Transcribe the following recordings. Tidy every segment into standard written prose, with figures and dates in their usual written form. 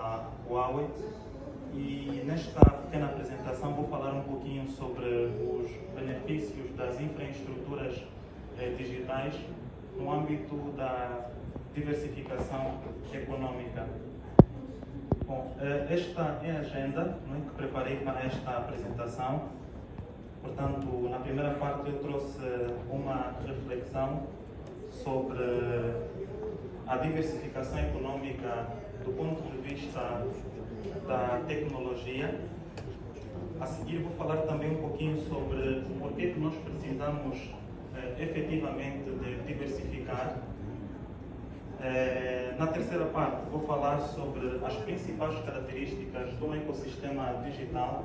pela Huawei e nesta pequena apresentação vou falar um pouquinho sobre os benefícios das infraestruturas digitais no âmbito da diversificação econômica. Bom, esta é a agenda que preparei para esta apresentação. Portanto, na primeira parte eu trouxe uma reflexão sobre a diversificação econômica do ponto de vista da tecnologia. A seguir vou falar também um pouquinho sobre por que nós precisamos efetivamente de diversificar. Na terceira parte vou falar sobre as principais características de um ecossistema digital,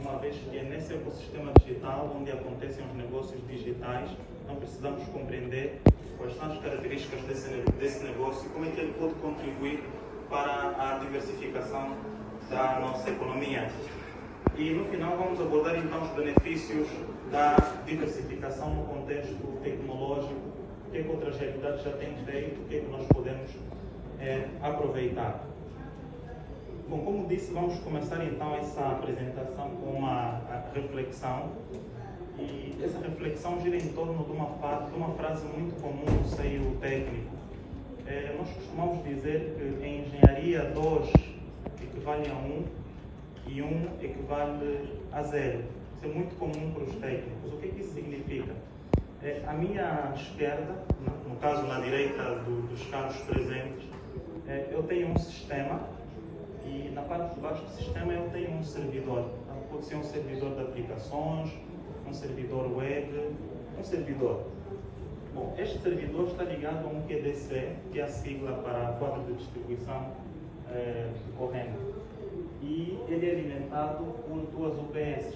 uma vez que é nesse ecossistema digital onde acontecem os negócios digitais, então precisamos compreender quais são as características desse negócio e como é que ele pode contribuir para a diversificação da nossa economia. E no final vamos abordar então os benefícios da diversificação no contexto tecnológico, o que outras realidades já têm feito, o que nós podemos aproveitar. Bom, como disse, vamos começar então essa apresentação com uma reflexão. E essa reflexão gira em torno de uma frase muito comum no seio técnico. Nós costumamos dizer que em engenharia 2 equivale a 1 e 1 equivale a 0. Isso é muito comum para os técnicos. O que isso significa? À minha esquerda, no caso na direita dos caros presentes, eu tenho um sistema e na parte de baixo do sistema eu tenho um servidor. Pode ser um servidor de aplicações, um servidor web, um servidor. Bom, este servidor está ligado a um QDC, que é a sigla para quadro de distribuição de corrente. E ele é alimentado por duas UPS.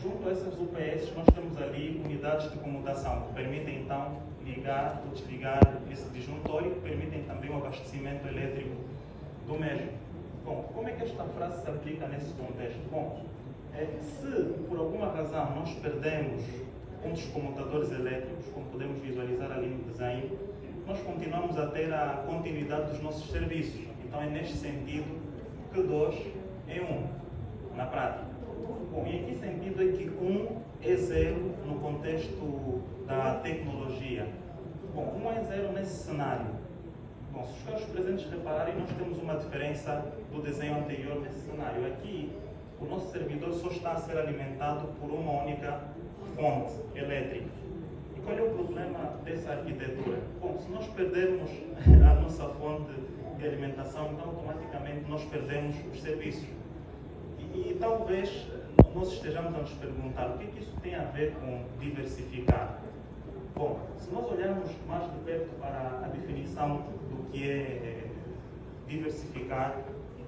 Junto a essas UPS, nós temos ali unidades de comutação, que permitem então ligar ou desligar esse disjuntor e que permitem também o abastecimento elétrico do mesmo. Bom, como é que esta frase se aplica nesse contexto? Bom, se por alguma razão nós perdemos um dos comutadores elétricos, como podemos visualizar ali no desenho, nós continuamos a ter a continuidade dos nossos serviços. Então é neste sentido que 2 é 1, na prática. Bom, e em que sentido é que 1 é 0 no contexto da tecnologia? Bom, 1 é 0 nesse cenário. Bom, se os caros presentes repararem, nós temos uma diferença do desenho anterior nesse cenário. Aqui, o nosso servidor só está a ser alimentado por uma única fonte elétrica. E qual é o problema dessa arquitetura? Bom, se nós perdermos a nossa fonte de alimentação, então automaticamente nós perdemos os serviços. E talvez nós estejamos a nos perguntar o que isso tem a ver com diversificar. Bom, se nós olharmos mais de perto para a definição do que é diversificar,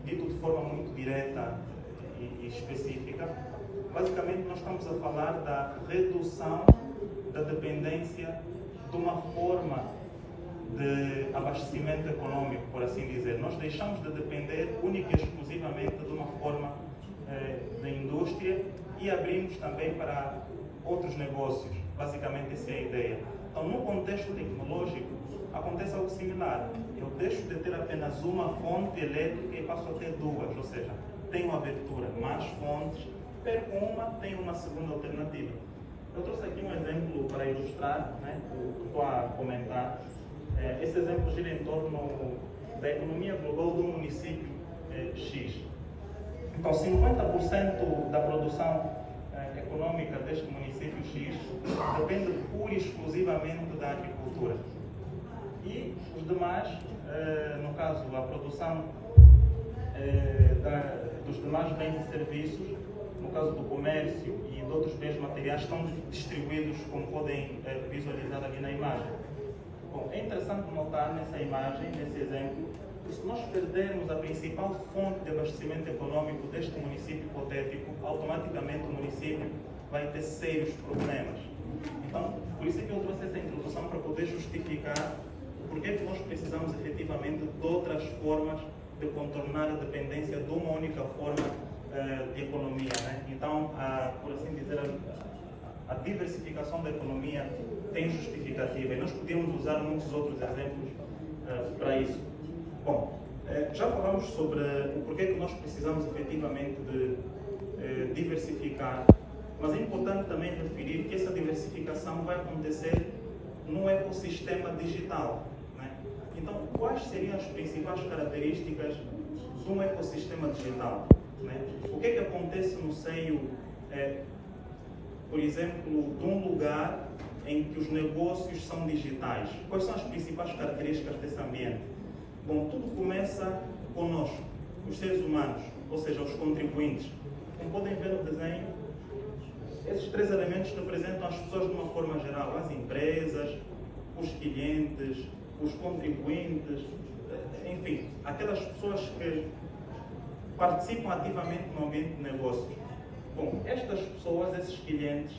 dito de forma muito direta e específica, basicamente nós estamos a falar da redução da dependência de uma forma de abastecimento econômico, por assim dizer. Nós deixamos de depender única e exclusivamente de uma forma da indústria e abrimos também para outros negócios. Basicamente essa é a ideia. Então, no contexto tecnológico, acontece algo similar. Eu deixo de ter apenas uma fonte elétrica e passo a ter duas, ou seja, tenho abertura, mais fontes, perco uma, tenho uma segunda alternativa. Eu trouxe aqui um exemplo para ilustrar o que estou a comentar. Esse exemplo gira em torno da economia global do município X. Então, 50% da produção econômica deste município X depende pura e exclusivamente da agricultura. E os demais, no caso, a produção dos demais bens e serviços, no caso do comércio e de outros bens materiais, estão distribuídos, como podem visualizar ali na imagem. Bom, é interessante notar nessa imagem, nesse exemplo, que se nós perdermos a principal fonte de abastecimento econômico deste município hipotético, automaticamente o município vai ter sérios problemas. Então, por isso é que eu trouxe essa introdução para poder justificar porque é que nós precisamos efetivamente de outras formas de contornar a dependência de uma única forma de economia. Então, por assim dizer, a diversificação da economia tem justificativa e nós podemos usar muitos outros exemplos para isso. Bom, Já falamos sobre o porquê que nós precisamos efetivamente de diversificar, mas é importante também referir que essa diversificação vai acontecer no ecossistema digital, né? Então, quais seriam as principais características de um ecossistema digital, né? O que é que acontece no seio, por exemplo, de um lugar em que os negócios são digitais? Quais são as principais características desse ambiente? Bom, tudo começa conosco, os seres humanos, ou seja, os contribuintes. Como podem ver no desenho, esses três elementos representam as pessoas de uma forma geral: as empresas, os clientes, os contribuintes, enfim, aquelas pessoas que participam ativamente no ambiente de negócios. Bom, estas pessoas, esses clientes,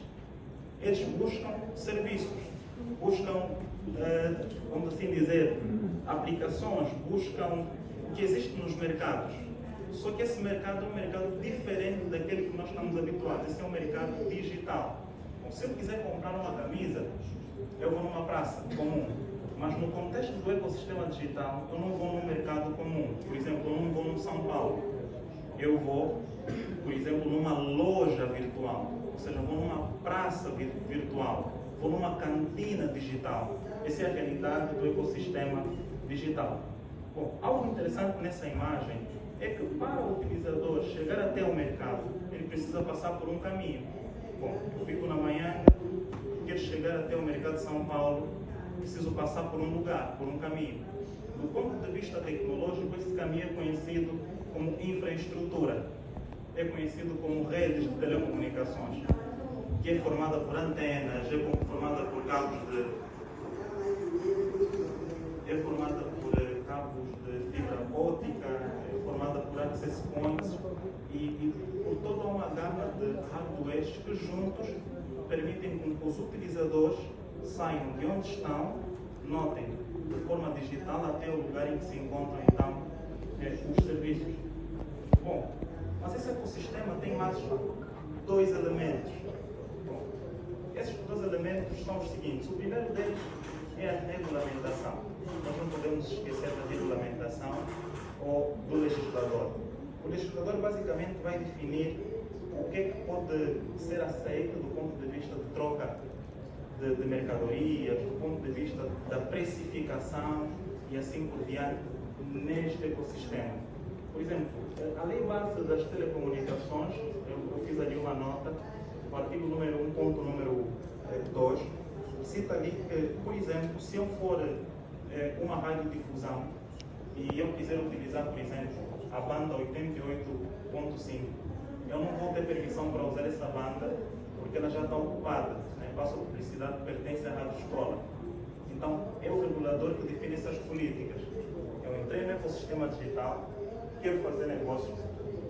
eles buscam serviços, buscam, vamos assim dizer, aplicações, buscam o que existe nos mercados. Só que esse mercado é um mercado diferente daquele que nós estamos habituados. Esse é um mercado digital. Bom, se eu quiser comprar uma camisa, eu vou numa praça comum. Mas no contexto do ecossistema digital, eu não vou num mercado comum. Por exemplo, eu não vou no São Paulo. Eu vou, por exemplo, numa loja virtual. Ou seja, eu vou numa praça virtual. Vou numa cantina digital. Essa é a realidade do ecossistema digital. Bom, algo interessante nessa imagem é que para o utilizador chegar até o mercado, ele precisa passar por um caminho. Bom, eu fico na manhã, quero chegar até o mercado de São Paulo, preciso passar por um lugar, por um caminho. Do ponto de vista tecnológico, esse caminho é conhecido como infraestrutura, é conhecido como redes de telecomunicações, que é formada por antenas, é formada por cabos de fibra óptica, é formada por access points e por toda uma gama de hardwares que juntos permitem que os utilizadores saiam de onde estão, notem, de forma digital até o lugar em que se encontram então os serviços. Bom, mas esse ecossistema tem mais dois elementos. Bom, esses dois elementos são os seguintes. O primeiro deles é a regulamentação. Nós não podemos esquecer da regulamentação ou do legislador. O legislador basicamente vai definir o que é que pode ser aceito do ponto de vista de troca de mercadorias, do ponto de vista da precificação e assim por diante neste ecossistema. Por exemplo, a lei base das telecomunicações, eu fiz ali uma nota, o artigo número 1, ponto número 2, cita ali que, por exemplo, se eu for uma radiodifusão e eu quiser utilizar, por exemplo, a banda 88.5, eu não vou ter permissão para usar essa banda porque ela já está ocupada, né? Passa a publicidade que pertence à rádio escola. Então, é o regulador que define essas políticas. Eu entrei no ecossistema digital, quero fazer negócio,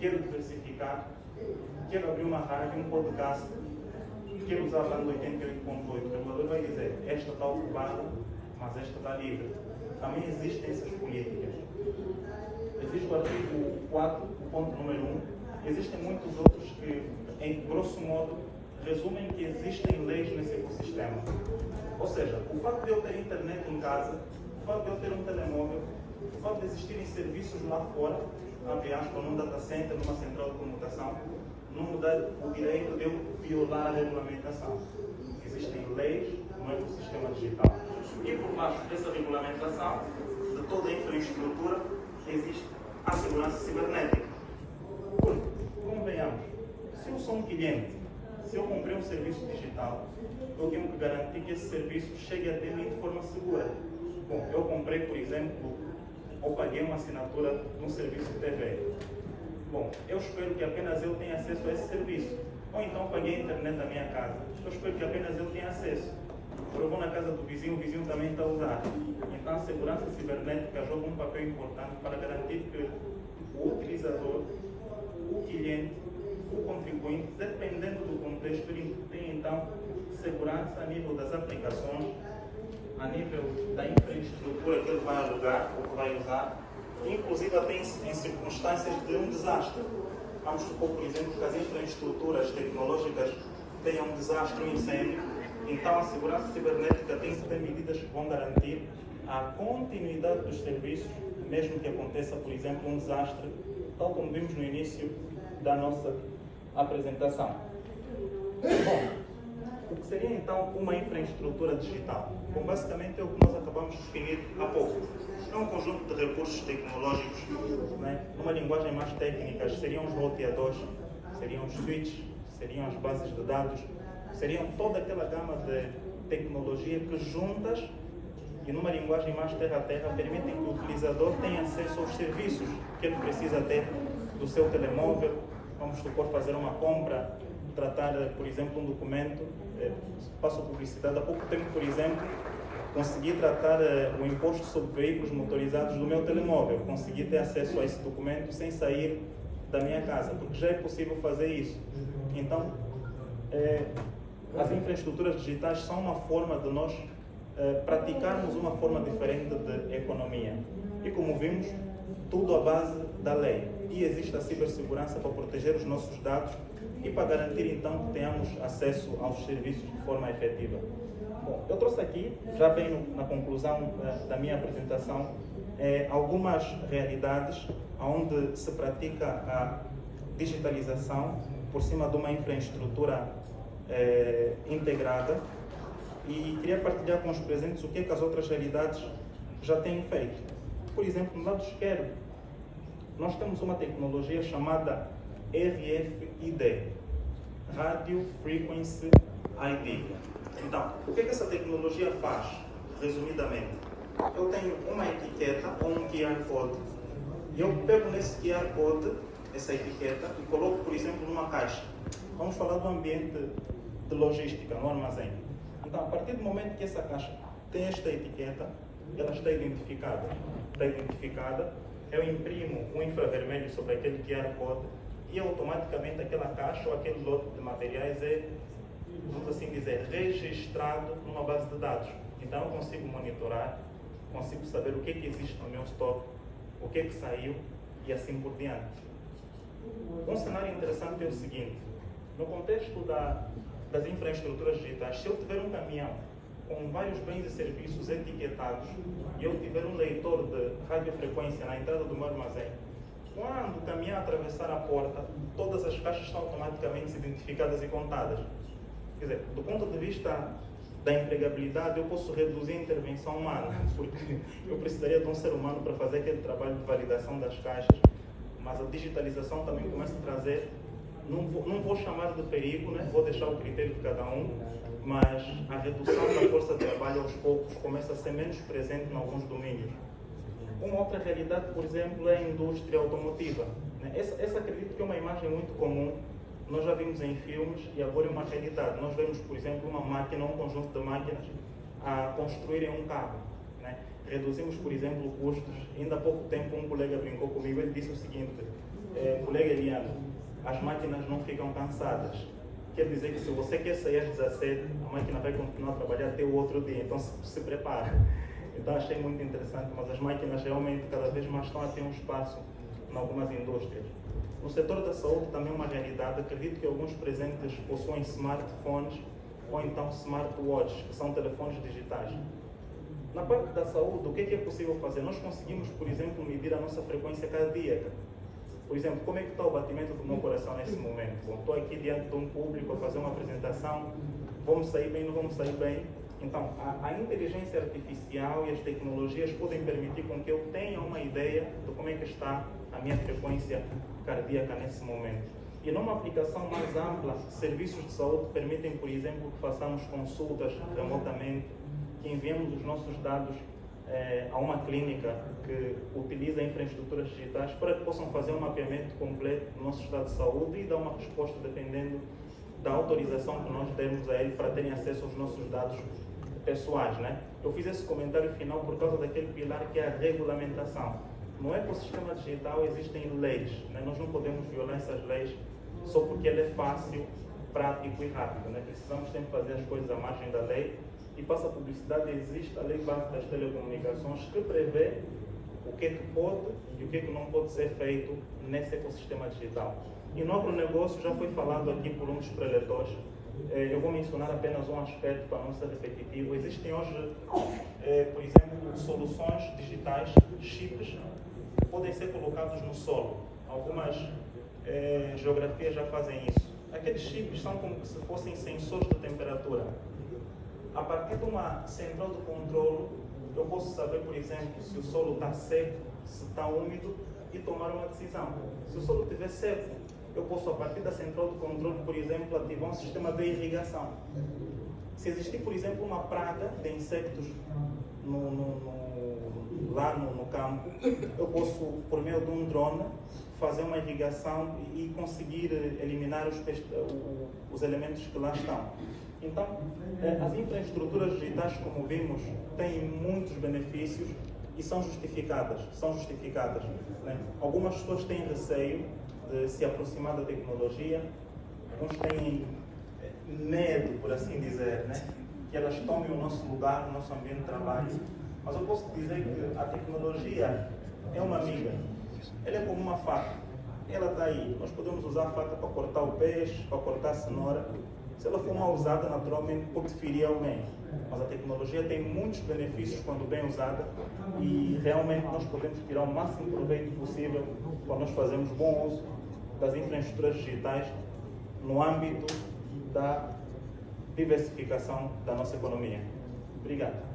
quero diversificar, quero abrir uma rádio, um podcast, quero usar a banda 88.8. O regulador vai dizer, esta está ocupada, mas esta está livre. Também existem essas políticas. Existe o artigo 4, o ponto número 1. Existem muitos outros que, em grosso modo, resumem que existem leis nesse ecossistema. Ou seja, o fato de eu ter internet em casa, o fato de eu ter um telemóvel, o fato de existirem serviços lá fora, abre aspas, num data center, numa central de comutação, não me dá o direito de eu violar a regulamentação. Existem leis no ecossistema digital. E por baixo dessa regulamentação, de toda a infraestrutura, existe a segurança cibernética. Convenhamos, se eu sou um cliente, se eu comprei um serviço digital, eu tenho que garantir que esse serviço chegue até mim de forma segura. Bom, eu comprei, por exemplo, ou paguei uma assinatura num serviço de TV. Bom, eu espero que apenas eu tenha acesso a esse serviço. Ou então paguei a internet da minha casa. Eu espero que apenas eu tenha acesso. Eu vou na casa do vizinho, o vizinho também está a usar. Então a segurança cibernética joga um papel importante para garantir que o utilizador, o cliente, o contribuinte, dependendo do contexto, ele tem então segurança a nível das aplicações, a nível da infraestrutura que ele vai alugar ou que vai usar, inclusive até em circunstâncias de um desastre. Vamos supor, por exemplo, que as infraestruturas tecnológicas tenham um desastre, um incêndio, então a segurança cibernética tem que ter medidas que vão garantir a continuidade dos serviços mesmo que aconteça, por exemplo, um desastre, tal como vimos no início da nossa apresentação. Bom, o que seria então uma infraestrutura digital? Bom, basicamente é o que nós acabamos de definir há pouco. É um conjunto de recursos tecnológicos, né? Numa linguagem mais técnica, seriam os roteadores, seriam os switches, seriam as bases de dados, seriam toda aquela gama de tecnologia que juntas e numa linguagem mais terra a terra permitem que o utilizador tenha acesso aos serviços que ele precisa ter do seu telemóvel. Vamos supor fazer uma compra, tratar, por exemplo, um documento, faço publicidade. Há pouco tempo, por exemplo, consegui tratar o imposto sobre veículos motorizados do meu telemóvel. Consegui ter acesso a esse documento sem sair da minha casa, porque já é possível fazer isso. Então, as infraestruturas digitais são uma forma de nós praticarmos uma forma diferente de economia. E como vimos, tudo à base da lei. E existe a cibersegurança para proteger os nossos dados e para garantir então que tenhamos acesso aos serviços de forma efetiva. Bom, eu trouxe aqui, já bem na conclusão da minha apresentação, algumas realidades onde se pratica a digitalização por cima de uma infraestrutura integrada, e queria partilhar com os presentes o que é que as outras realidades já têm feito. Por exemplo, no lado esquerdo, nós temos uma tecnologia chamada RFID, Radio Frequency ID. Então, o que é que essa tecnologia faz, resumidamente? Eu tenho uma etiqueta ou um QR Code, e eu pego nesse QR Code, essa etiqueta, e coloco, por exemplo, numa caixa. Vamos falar do ambiente de logística, no armazém. Então, a partir do momento que essa caixa tem esta etiqueta, ela está identificada. Eu imprimo um infravermelho sobre aquele QR Code e automaticamente aquela caixa ou aquele lote de materiais é, vamos assim dizer, registrado numa base de dados. Então, eu consigo monitorar, consigo saber o que é que existe no meu estoque, o que é que saiu e assim por diante. Um cenário interessante é o seguinte: no contexto das infraestruturas digitais, se eu tiver um caminhão com vários bens e serviços etiquetados e eu tiver um leitor de radiofrequência na entrada do meu armazém, quando o caminhão atravessar a porta, todas as caixas estão automaticamente identificadas e contadas. Quer dizer, do ponto de vista da empregabilidade, eu posso reduzir a intervenção humana, porque eu precisaria de um ser humano para fazer aquele trabalho de validação das caixas, mas a digitalização também começa a trazer, não vou chamar de perigo, né? Vou deixar o critério de cada um, mas a redução da força de trabalho aos poucos começa a ser menos presente em alguns domínios. Uma outra realidade, por exemplo, é a indústria automotiva. Essa acredito que é uma imagem muito comum, nós já vimos em filmes e agora é uma realidade. Nós vemos, por exemplo, uma máquina, um conjunto de máquinas a construírem um carro. Né? Reduzimos, por exemplo, custos. Ainda há pouco tempo um colega brincou comigo, ele disse o seguinte: colega Eliano, as máquinas não ficam cansadas. Quer dizer que se você quer sair às 17, a máquina vai continuar a trabalhar até o outro dia, então se prepara. Então achei muito interessante, mas as máquinas realmente cada vez mais estão a ter um espaço em algumas indústrias. No setor da saúde também é uma realidade. Acredito que alguns presentes possuem smartphones ou então smartwatches, que são telefones digitais. Na parte da saúde, o que é possível fazer? Nós conseguimos, por exemplo, medir a nossa frequência cardíaca. Por exemplo, como é que está o batimento do meu coração nesse momento? Bom, estou aqui diante de um público a fazer uma apresentação, vamos sair bem, não vamos sair bem? Então, a inteligência artificial e as tecnologias podem permitir com que eu tenha uma ideia de como é que está a minha frequência cardíaca nesse momento. E numa aplicação mais ampla, serviços de saúde permitem, por exemplo, que façamos consultas remotamente, que enviemos os nossos dados a uma clínica que utiliza infraestruturas digitais para que possam fazer um mapeamento completo do nosso estado de saúde e dar uma resposta dependendo da autorização que nós demos a ele para terem acesso aos nossos dados pessoais. Né? Eu fiz esse comentário final por causa daquele pilar que é a regulamentação. No ecossistema digital existem leis, né? Nós não podemos violar essas leis só porque ele é fácil, prático e rápido. Né? Precisamos sempre fazer as coisas à margem da lei. E passa a publicidade, existe a Lei Básica das Telecomunicações que prevê o que é que pode e o que é que não pode ser feito nesse ecossistema digital. E no agronegócio já foi falado aqui por um dos preletores. Eu vou mencionar apenas um aspecto para não ser repetitivo. Existem hoje, por exemplo, soluções digitais, chips, podem ser colocados no solo. Algumas geografias já fazem isso. Aqueles chips são como se fossem sensores de temperatura. A partir de uma central de controle, eu posso saber, por exemplo, se o solo está seco, se está úmido e tomar uma decisão. Se o solo estiver seco, eu posso, a partir da central de controle, por exemplo, ativar um sistema de irrigação. Se existir, por exemplo, uma praga de insectos lá no campo, eu posso, por meio de um drone, fazer uma irrigação e conseguir eliminar os elementos que lá estão. Então, as infraestruturas digitais, como vimos, têm muitos benefícios e são justificadas. Né? Algumas pessoas têm receio de se aproximar da tecnologia, alguns têm medo, por assim dizer, né? Que elas tomem o nosso lugar, o nosso ambiente de trabalho. Mas eu posso dizer que a tecnologia é uma amiga. Ela é como uma faca. Ela está aí. Nós podemos usar a faca para cortar o peixe, para cortar a cenoura. Se ela for mal usada, naturalmente pode ferir alguém. Mas a tecnologia tem muitos benefícios quando bem usada e realmente nós podemos tirar o máximo proveito possível quando nós fazemos bom uso das infraestruturas digitais no âmbito da diversificação da nossa economia. Obrigado.